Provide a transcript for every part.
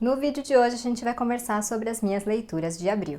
No vídeo de hoje a gente vai conversar sobre as minhas leituras de abril.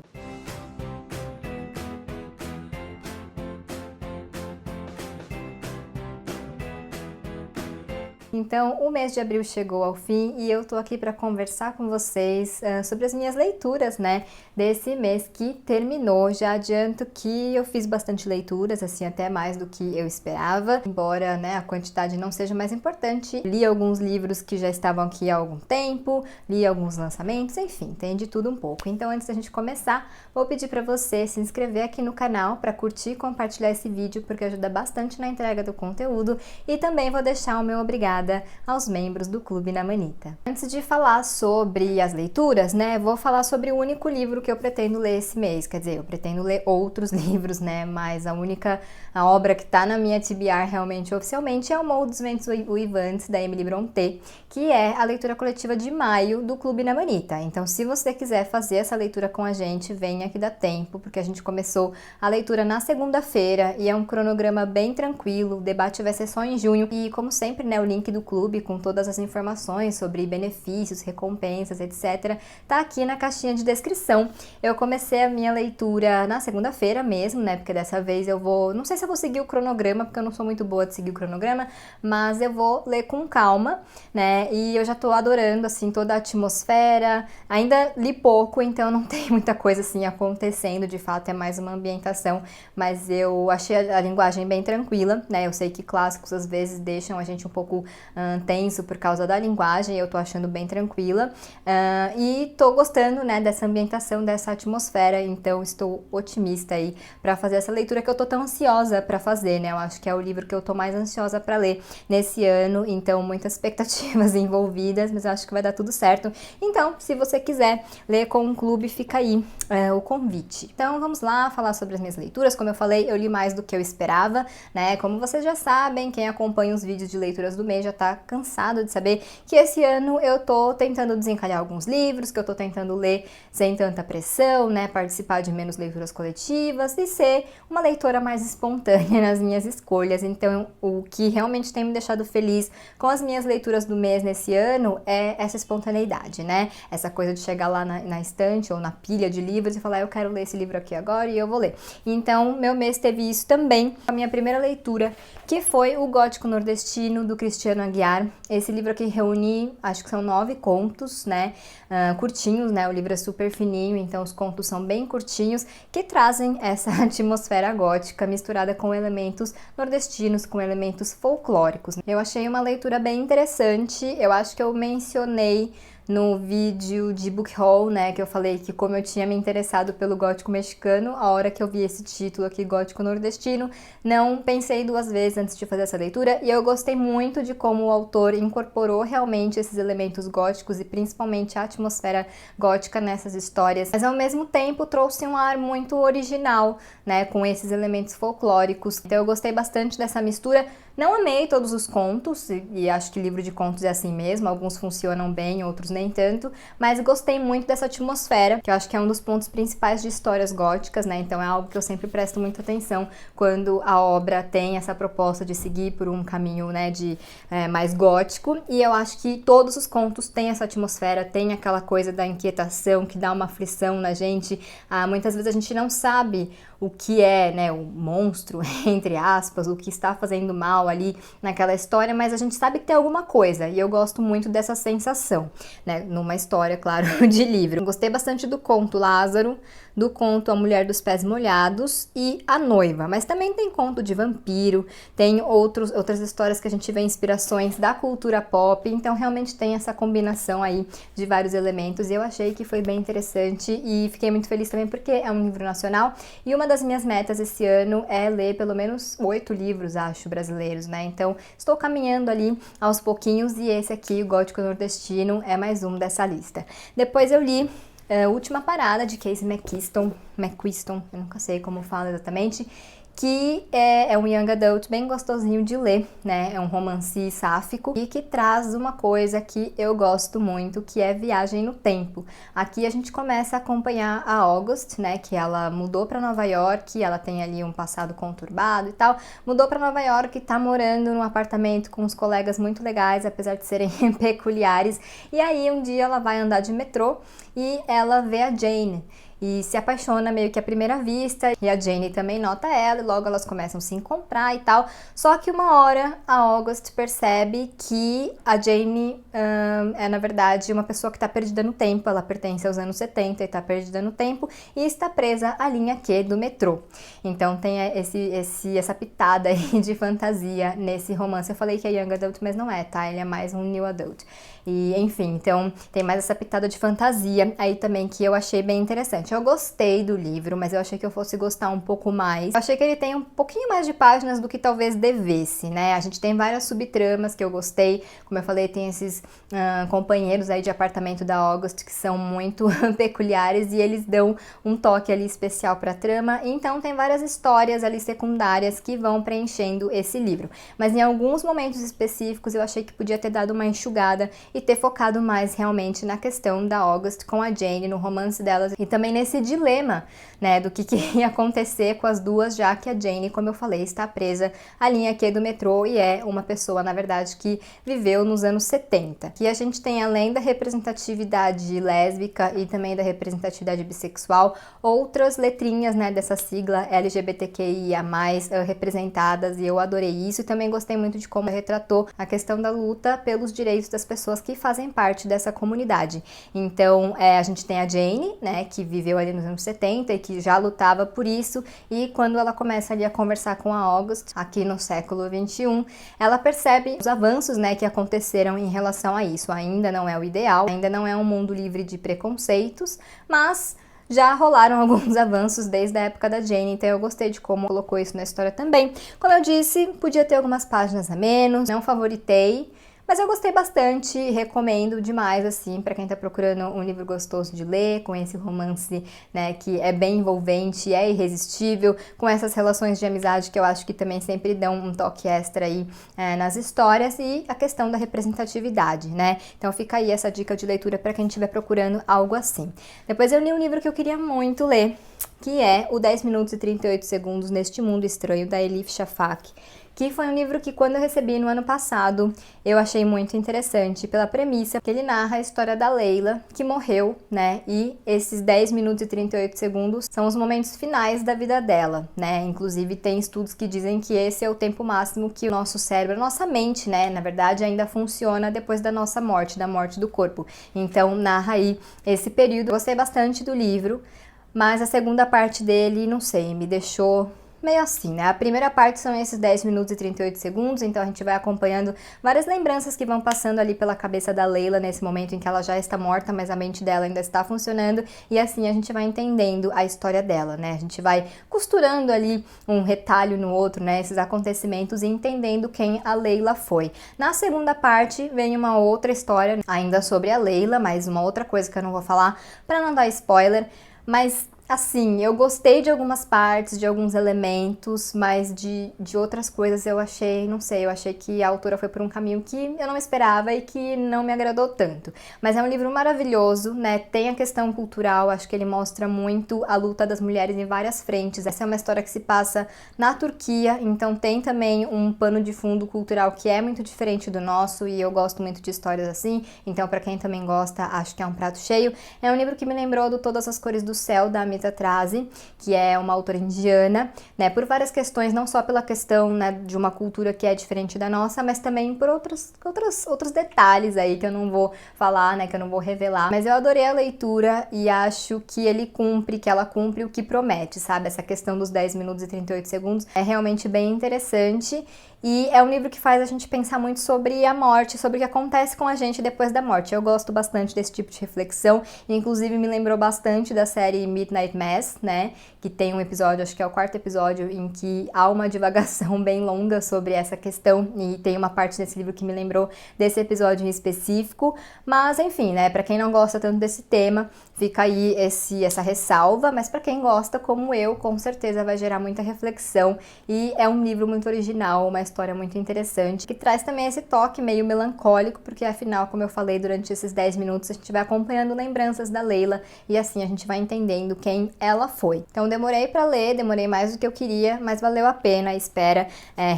Então, o mês de abril chegou ao fim e eu tô aqui para conversar com vocês sobre as minhas leituras, né, desse mês que terminou. Já adianto que eu fiz bastante leituras, assim, até mais do que eu esperava, embora, né, a quantidade não seja mais importante. Li alguns livros que já estavam aqui há algum tempo, li alguns lançamentos, enfim, tem de tudo um pouco. Então, antes da gente começar, vou pedir para você se inscrever aqui no canal para curtir e compartilhar esse vídeo, porque ajuda bastante na entrega do conteúdo, e também vou deixar o meu obrigado aos membros do Clube na Manita. Antes de falar sobre as leituras, né, vou falar sobre o único livro que eu pretendo ler esse mês. Quer dizer, eu pretendo ler outros livros, né, mas a obra que tá na minha TBR realmente oficialmente é O Morro dos Ventos Uivantes, da Emily Brontë, que é a leitura coletiva de maio do Clube na Manita. Então, se você quiser fazer essa leitura com a gente, venha que dá tempo, porque a gente começou a leitura na segunda-feira e é um cronograma bem tranquilo. O debate vai ser só em junho e, como sempre, né, o link do clube com todas as informações sobre benefícios, recompensas, etc, tá aqui na caixinha de descrição. Eu comecei a minha leitura na segunda-feira mesmo, né, porque dessa vez eu vou, não sei se eu vou seguir o cronograma, porque eu não sou muito boa de seguir o cronograma, mas eu vou ler com calma, né, e eu já tô adorando, assim, toda a atmosfera. Ainda li pouco, então não tem muita coisa, assim, acontecendo, de fato é mais uma ambientação, mas eu achei a linguagem bem tranquila, né, eu sei que clássicos às vezes deixam a gente um pouco tenso por causa da linguagem, eu tô achando bem tranquila, e tô gostando, né, dessa ambientação, dessa atmosfera, então estou otimista aí para fazer essa leitura que eu tô tão ansiosa para fazer, né, eu acho que é o livro que eu tô mais ansiosa para ler nesse ano, então muitas expectativas envolvidas, mas eu acho que vai dar tudo certo. Então, se você quiser ler com um clube, fica aí o convite. Então vamos lá falar sobre as minhas leituras. Como eu falei, eu li mais do que eu esperava, né, como vocês já sabem, quem acompanha os vídeos de leituras do mês já tá cansado de saber que esse ano eu tô tentando desencalhar alguns livros, que eu tô tentando ler sem tanta pressão, né, participar de menos leituras coletivas e ser uma leitora mais espontânea nas minhas escolhas. Então, o que realmente tem me deixado feliz com as minhas leituras do mês nesse ano é essa espontaneidade, né, essa coisa de chegar lá na estante ou na pilha de livros e falar, eu quero ler esse livro aqui agora e eu vou ler. Então, meu mês teve isso também. A minha primeira leitura, que foi O Gótico Nordestino, do Cristiano Aguiar. Esse livro aqui reúne, acho que são 9 contos, né, curtinhos, né, o livro é super fininho, então os contos são bem curtinhos, que trazem essa atmosfera gótica misturada com elementos nordestinos, com elementos folclóricos. Eu achei uma leitura bem interessante, eu acho que eu mencionei no vídeo de book haul, né, que eu falei que como eu tinha me interessado pelo gótico mexicano, a hora que eu vi esse título aqui, gótico nordestino, não pensei duas vezes antes de fazer essa leitura, e eu gostei muito de como o autor incorporou realmente esses elementos góticos e principalmente a atmosfera gótica nessas histórias, mas ao mesmo tempo trouxe um ar muito original, né, com esses elementos folclóricos. Então eu gostei bastante dessa mistura. Não amei todos os contos, e acho que livro de contos é assim mesmo, alguns funcionam bem, outros nem tanto, mas gostei muito dessa atmosfera, que eu acho que é um dos pontos principais de histórias góticas, né, então é algo que eu sempre presto muita atenção quando a obra tem essa proposta de seguir por um caminho, né, mais gótico, e eu acho que todos os contos têm essa atmosfera, tem aquela coisa da inquietação, que dá uma aflição na gente. Muitas vezes a gente não sabe o que é, né, o monstro, entre aspas, o que está fazendo mal ali naquela história, mas a gente sabe que tem alguma coisa, e eu gosto muito dessa sensação, né, numa história, claro, de livro. Gostei bastante do conto Lázaro, do conto A Mulher dos Pés Molhados e A Noiva, mas também tem conto de vampiro, tem outras histórias que a gente vê inspirações da cultura pop, então realmente tem essa combinação aí de vários elementos, e eu achei que foi bem interessante, e fiquei muito feliz também porque é um livro nacional, e uma das minhas metas esse ano é ler pelo menos 8 livros, acho, brasileiros, né, então estou caminhando ali aos pouquinhos, e esse aqui, o Gótico Nordestino, é mais um dessa lista. Depois eu li Última Parada, de Casey McQuiston, eu nunca sei como fala exatamente, que é um young adult bem gostosinho de ler, né? É um romance sáfico e que traz uma coisa que eu gosto muito, que é viagem no tempo. Aqui a gente começa a acompanhar a August, né? Que ela mudou para Nova York, ela tem ali um passado conturbado e tal, mudou para Nova York, tá morando num apartamento com uns colegas muito legais, apesar de serem peculiares. E aí um dia ela vai andar de metrô e ela vê a Jane e se apaixona meio que à primeira vista, e a Jane também nota ela, e logo elas começam a se encontrar e tal. Só que uma hora a August percebe que a Jane é na verdade uma pessoa que está perdida no tempo, ela pertence aos anos 70 e está perdida no tempo e está presa à linha Q do metrô. Então tem essa pitada aí de fantasia nesse romance. Eu falei que é young adult, mas não é, tá? Ele é mais um new adult. E enfim, então tem mais essa pitada de fantasia aí também que eu achei bem interessante. Eu gostei do livro, mas eu achei que eu fosse gostar um pouco mais. Eu achei que ele tem um pouquinho mais de páginas do que talvez devesse, né? A gente tem várias subtramas que eu gostei. Como eu falei, tem esses companheiros aí de apartamento da August que são muito peculiares e eles dão um toque ali especial pra trama. Então tem várias histórias ali secundárias que vão preenchendo esse livro. Mas em alguns momentos específicos eu achei que podia ter dado uma enxugada e ter focado mais realmente na questão da August com a Jane, no romance delas e também nesse dilema, né, do que ia acontecer com as duas, já que a Jane, como eu falei, está presa à linha Q do metrô e é uma pessoa, na verdade, que viveu nos anos 70. Aqui a gente tem, além da representatividade lésbica e também da representatividade bissexual, outras letrinhas, né, dessa sigla LGBTQIA+, representadas, e eu adorei isso e também gostei muito de como retratou a questão da luta pelos direitos das pessoas que fazem parte dessa comunidade. Então, a gente tem a Jane, né, que viveu ali nos anos 70 e que já lutava por isso, e quando ela começa ali a conversar com a August, aqui no século 21, ela percebe os avanços, né, que aconteceram em relação a isso. Ainda não é o ideal, ainda não é um mundo livre de preconceitos, mas já rolaram alguns avanços desde a época da Jane, então eu gostei de como colocou isso na história também. Como eu disse, podia ter algumas páginas a menos, não favoritei, mas eu gostei bastante, recomendo demais, assim, para quem tá procurando um livro gostoso de ler, com esse romance, né, que é bem envolvente, é irresistível, com essas relações de amizade que eu acho que também sempre dão um toque extra aí nas histórias, e a questão da representatividade, né? Então fica aí essa dica de leitura para quem estiver procurando algo assim. Depois eu li um livro que eu queria muito ler, que é o 10 minutos e 38 segundos neste mundo estranho, da Elif Shafak, que foi um livro que, quando eu recebi no ano passado, eu achei muito interessante pela premissa que ele narra a história da Leila, que morreu, né? E esses 10 minutos e 38 segundos são os momentos finais da vida dela, né? Inclusive, tem estudos que dizem que esse é o tempo máximo que o nosso cérebro, a nossa mente, né? Na verdade, ainda funciona depois da nossa morte, da morte do corpo. Então, narra aí esse período. Eu gostei bastante do livro, mas a segunda parte dele, não sei, me deixou meio assim, né? A primeira parte são esses 10 minutos e 38 segundos, então a gente vai acompanhando várias lembranças que vão passando ali pela cabeça da Leila nesse momento em que ela já está morta, mas a mente dela ainda está funcionando, e assim a gente vai entendendo a história dela, né? A gente vai costurando ali um retalho no outro, né? Esses acontecimentos, e entendendo quem a Leila foi. Na segunda parte vem uma outra história, ainda sobre a Leila, mas uma outra coisa que eu não vou falar para não dar spoiler, mas assim, eu gostei de algumas partes, de alguns elementos, mas de outras coisas eu achei, não sei, eu achei que a autora foi por um caminho que eu não esperava e que não me agradou tanto. Mas é um livro maravilhoso, né? Tem a questão cultural, acho que ele mostra muito a luta das mulheres em várias frentes. Essa é uma história que se passa na Turquia, então tem também um pano de fundo cultural que é muito diferente do nosso, e eu gosto muito de histórias assim, então para quem também gosta, acho que é um prato cheio. É um livro que me lembrou do Todas as Cores do Céu, da Amita Trazi, que é uma autora indiana, né, por várias questões, não só pela questão, né, de uma cultura que é diferente da nossa, mas também por outros detalhes aí que eu não vou falar, né, que eu não vou revelar. Mas eu adorei a leitura e acho que ela cumpre o que promete, sabe? Essa questão dos 10 minutos e 38 segundos é realmente bem interessante. E é um livro que faz a gente pensar muito sobre a morte, sobre o que acontece com a gente depois da morte. Eu gosto bastante desse tipo de reflexão, e inclusive me lembrou bastante da série Midnight Midnight Mass, né? Que tem um episódio, acho que é o 4º episódio, em que há uma divagação bem longa sobre essa questão, e tem uma parte desse livro que me lembrou desse episódio em específico, mas enfim, né, pra quem não gosta tanto desse tema, fica aí essa ressalva, mas pra quem gosta, como eu, com certeza vai gerar muita reflexão, e é um livro muito original, uma história muito interessante, que traz também esse toque meio melancólico, porque afinal, como eu falei, durante esses 10 minutos a gente vai acompanhando lembranças da Leila, e assim a gente vai entendendo quem ela foi. Então demorei pra ler, demorei mais do que eu queria, mas valeu a pena a espera,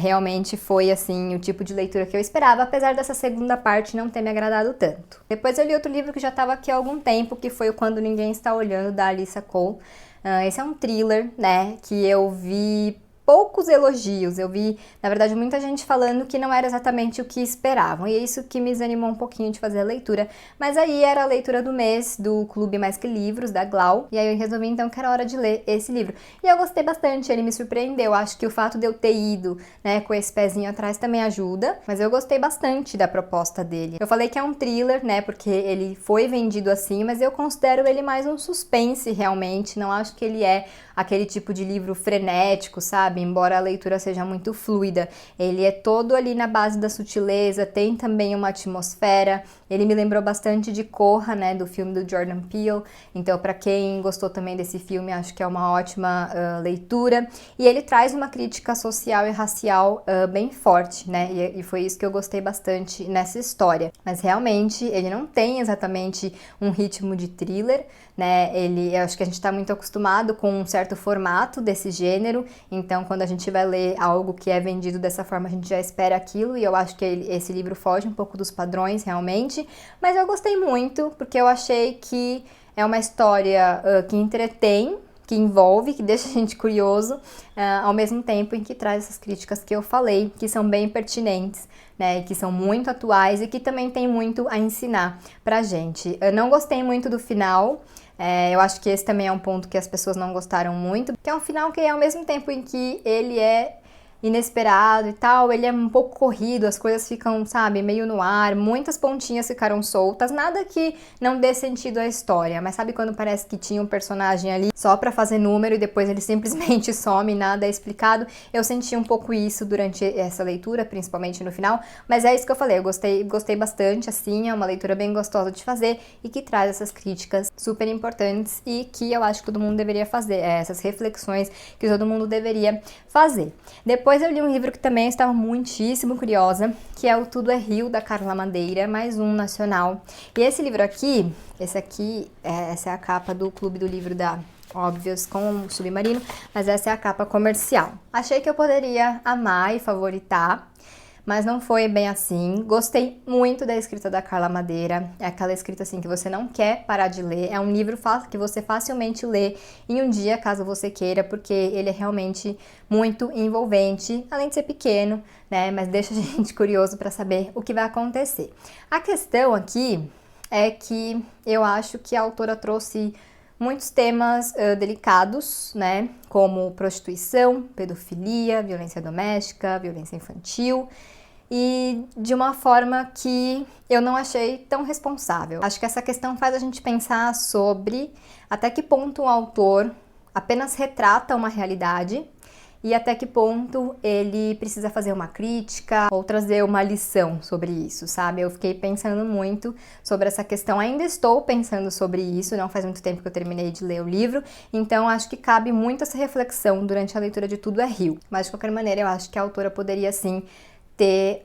realmente foi assim o tipo de leitura que eu esperava, apesar dessa segunda parte não ter me agradado tanto. Depois eu li outro livro que já estava aqui há algum tempo, que foi o Quando Ninguém Está Olhando, da Alyssa Cole. Esse é um thriller, né, que eu vi poucos elogios, eu vi, na verdade, muita gente falando que não era exatamente o que esperavam, e é isso que me desanimou um pouquinho de fazer a leitura, mas aí era a leitura do mês do Clube Mais Que Livros, da Glau, e aí eu resolvi então que era hora de ler esse livro, e eu gostei bastante, ele me surpreendeu, acho que o fato de eu ter ido, né, com esse pezinho atrás também ajuda, mas eu gostei bastante da proposta dele. Eu falei que é um thriller, né, porque ele foi vendido assim, mas eu considero ele mais um suspense realmente, não acho que ele é aquele tipo de livro frenético, sabe? Embora a leitura seja muito fluida, ele é todo ali na base da sutileza, tem também uma atmosfera, ele me lembrou bastante de Corra, né, do filme do Jordan Peele, então para quem gostou também desse filme, acho que é uma ótima leitura, e ele traz uma crítica social e racial bem forte, né, e foi isso que eu gostei bastante nessa história, mas realmente ele não tem exatamente um ritmo de thriller, né, eu acho que a gente está muito acostumado com um certo formato desse gênero, então quando a gente vai ler algo que é vendido dessa forma, a gente já espera aquilo, e eu acho que esse livro foge um pouco dos padrões realmente, mas eu gostei muito, porque eu achei que é uma história que entretém, que envolve, que deixa a gente curioso, ao mesmo tempo em que traz essas críticas que eu falei, que são bem pertinentes, né, que são muito atuais e que também tem muito a ensinar pra gente. Eu não gostei muito do final, eu acho que esse também é um ponto que as pessoas não gostaram muito, que é um final que ao mesmo tempo em que ele é inesperado e tal, ele é um pouco corrido, as coisas ficam, sabe, meio no ar, muitas pontinhas ficaram soltas, nada que não dê sentido à história, mas sabe quando parece que tinha um personagem ali só pra fazer número e depois ele simplesmente some, nada é explicado? Eu senti um pouco isso durante essa leitura, principalmente no final, mas é isso que eu falei, eu gostei bastante, assim, é uma leitura bem gostosa de fazer e que traz essas críticas super importantes e que eu acho que todo mundo deveria fazer, essas reflexões que todo mundo deveria fazer. Depois eu li um livro que também estava muitíssimo curiosa, que é o Tudo é Rio, da Carla Madeira, mais um nacional. E esse livro aqui, essa é a capa do Clube do Livro da Óbvios com Submarino, mas essa é a capa comercial. Achei que eu poderia amar e favoritar, mas não foi bem assim. Gostei muito da escrita da Carla Madeira, é aquela escrita assim que você não quer parar de ler, é um livro que você facilmente lê em um dia, caso você queira, porque ele é realmente muito envolvente, além de ser pequeno, né, mas deixa a gente curioso para saber o que vai acontecer. A questão aqui é que eu acho que a autora trouxe muitos temas delicados, né, como prostituição, pedofilia, violência doméstica, violência infantil, e de uma forma que eu não achei tão responsável. Acho que essa questão faz a gente pensar sobre até que ponto o autor apenas retrata uma realidade e até que ponto ele precisa fazer uma crítica ou trazer uma lição sobre isso, sabe? Eu fiquei pensando muito sobre essa questão, ainda estou pensando sobre isso, não faz muito tempo que eu terminei de ler o livro, então acho que cabe muito essa reflexão durante a leitura de Tudo é Rio. Mas de qualquer maneira, eu acho que a autora poderia sim ter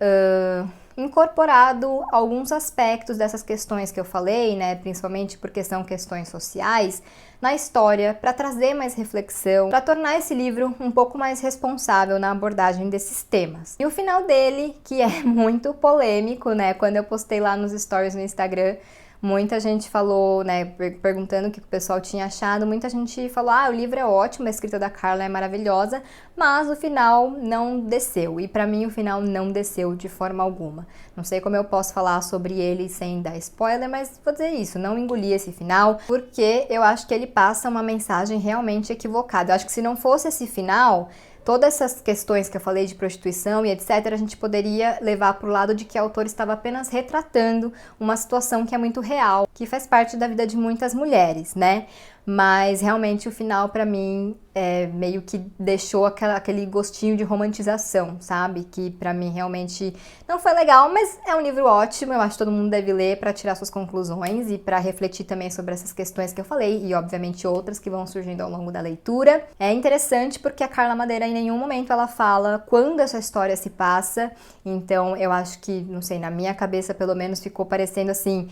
incorporado alguns aspectos dessas questões que eu falei, né, principalmente porque são questões sociais, na história, para trazer mais reflexão, para tornar esse livro um pouco mais responsável na abordagem desses temas. E o final dele, que é muito polêmico, né, quando eu postei lá nos stories no Instagram, muita gente falou, né, perguntando o que o pessoal tinha achado, muita gente falou, o livro é ótimo, a escrita da Carla é maravilhosa, mas o final não desceu, e pra mim o final não desceu de forma alguma. Não sei como eu posso falar sobre ele sem dar spoiler, mas vou dizer isso, não engoli esse final, porque eu acho que ele passa uma mensagem realmente equivocada. Eu acho que se não fosse esse final, todas essas questões que eu falei de prostituição e etc, a gente poderia levar para o lado de que a autora estava apenas retratando uma situação que é muito real, que faz parte da vida de muitas mulheres, né? Mas realmente o final pra mim meio que deixou aquele gostinho de romantização, sabe? Que pra mim realmente não foi legal, mas é um livro ótimo, eu acho que todo mundo deve ler pra tirar suas conclusões e pra refletir também sobre essas questões que eu falei e obviamente outras que vão surgindo ao longo da leitura. É interessante porque a Carla Madeira em nenhum momento ela fala quando essa história se passa, então eu acho que, não sei, na minha cabeça pelo menos ficou parecendo assim,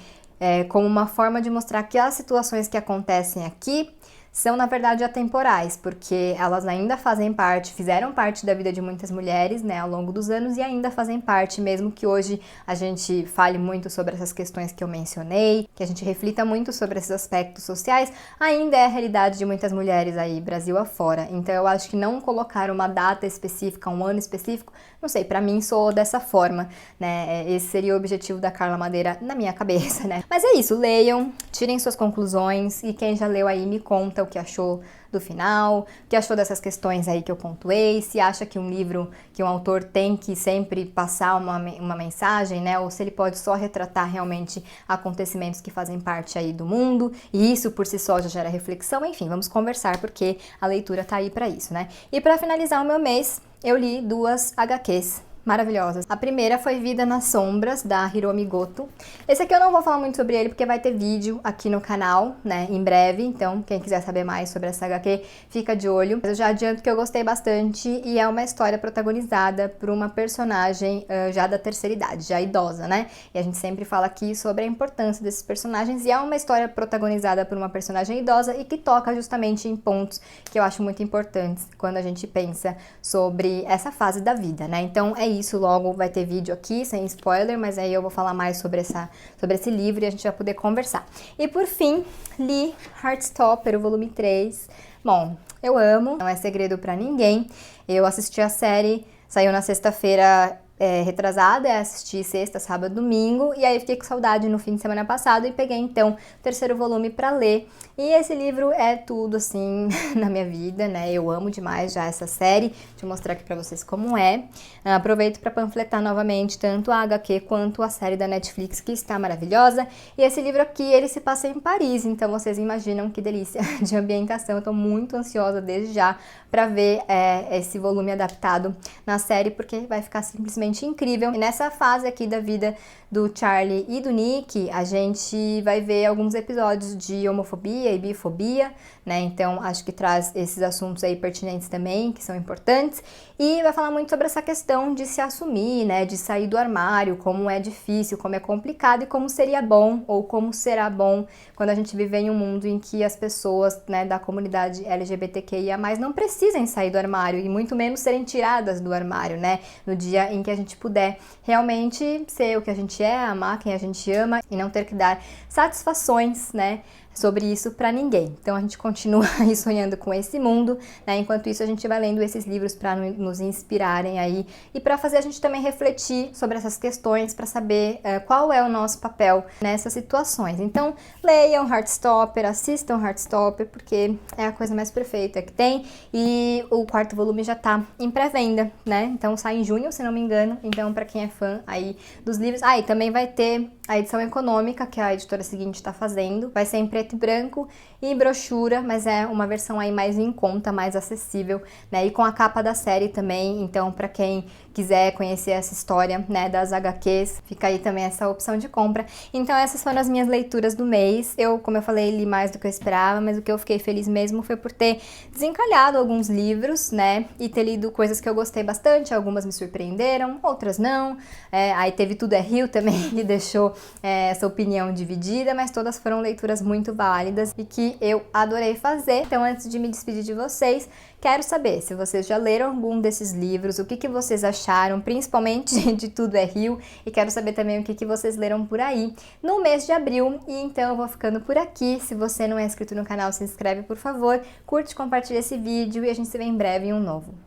como uma forma de mostrar que as situações que acontecem aqui são, na verdade, atemporais, porque elas ainda fazem parte, fizeram parte da vida de muitas mulheres, né, ao longo dos anos e ainda fazem parte, mesmo que hoje a gente fale muito sobre essas questões que eu mencionei, que a gente reflita muito sobre esses aspectos sociais, ainda é a realidade de muitas mulheres aí, Brasil afora. Então eu acho que não colocar uma data específica, um ano específico, não sei, pra mim soou dessa forma, né, esse seria o objetivo da Carla Madeira na minha cabeça, né. Mas é isso, leiam, tirem suas conclusões e quem já leu aí me conta o que achou do final, o que achou dessas questões aí que eu pontuei, se acha que um livro, que um autor tem que sempre passar uma mensagem, né, ou se ele pode só retratar realmente acontecimentos que fazem parte aí do mundo, e isso por si só já gera reflexão, enfim, vamos conversar porque a leitura tá aí pra isso, né. E pra finalizar o meu mês, eu li 2 HQs maravilhosas. A primeira foi Vida nas Sombras, da Hiromi Goto. Esse aqui eu não vou falar muito sobre ele porque vai ter vídeo aqui no canal, né, em breve, então quem quiser saber mais sobre essa HQ, fica de olho. Mas eu já adianto que eu gostei bastante e é uma história protagonizada por uma personagem já da terceira idade, já idosa, né? E a gente sempre fala aqui sobre a importância desses personagens e é uma história protagonizada por uma personagem idosa e que toca justamente em pontos que eu acho muito importantes quando a gente pensa sobre essa fase da vida, né? Então é isso, logo vai ter vídeo aqui, sem spoiler, mas aí eu vou falar mais sobre esse livro e a gente vai poder conversar. E por fim, li Heartstopper, o volume 3. Bom, eu amo, não é segredo pra ninguém. Eu assisti a série, saiu na sexta-feira retrasada, assisti sexta, sábado, domingo, e aí fiquei com saudade no fim de semana passado e peguei então o terceiro volume pra ler. E esse livro é tudo assim na minha vida, né? Eu amo demais já essa série. Deixa eu mostrar aqui pra vocês como é. Aproveito pra panfletar novamente tanto a HQ quanto a série da Netflix, que está maravilhosa. E esse livro aqui, ele se passa em Paris, então vocês imaginam que delícia de ambientação. Eu tô muito ansiosa desde já pra ver esse volume adaptado na série, porque vai ficar simplesmente incrível. E nessa fase aqui da vida do Charlie e do Nick, a gente vai ver alguns episódios de homofobia e bifobia, né? Então acho que traz esses assuntos aí pertinentes também, que são importantes. E vai falar muito sobre essa questão de se assumir, né? De sair do armário, como é difícil, como é complicado e como seria bom ou como será bom quando a gente viver em um mundo em que as pessoas, né, da comunidade LGBTQIA+, não precisem sair do armário e muito menos serem tiradas do armário, né? No dia em que a gente puder realmente ser o que a gente é, amar quem a gente ama e não ter que dar satisfações, né, sobre isso pra ninguém. Então a gente continua aí sonhando com esse mundo, né? Enquanto isso a gente vai lendo esses livros para nos inspirarem aí e para fazer a gente também refletir sobre essas questões, para saber qual é o nosso papel nessas situações. Então leiam Heartstopper, assistam Heartstopper, porque é a coisa mais perfeita que tem e o 4º volume já tá em pré-venda, né? Então sai em junho, se não me engano. Então para quem é fã aí dos livros, e também vai ter a edição econômica que a editora seguinte está fazendo, vai ser em preto e branco e brochura, mas é uma versão aí mais em conta, mais acessível, né? E com a capa da série também, então para quem quiser conhecer essa história, né, das HQs, fica aí também essa opção de compra. Então essas foram as minhas leituras do mês. Eu, como eu falei, li mais do que eu esperava, mas o que eu fiquei feliz mesmo foi por ter desencalhado alguns livros, né, e ter lido coisas que eu gostei bastante, algumas me surpreenderam, outras não. Aí teve Tudo é Rio também, que deixou essa opinião dividida, mas todas foram leituras muito válidas e que eu adorei fazer. Então antes de me despedir de vocês, quero saber se vocês já leram algum desses livros, o que vocês acharam, principalmente de Tudo é Rio, e quero saber também o que vocês leram por aí no mês de abril. E então eu vou ficando por aqui. Se você não é inscrito no canal, se inscreve, por favor, curte, compartilha esse vídeo e a gente se vê em breve em um novo.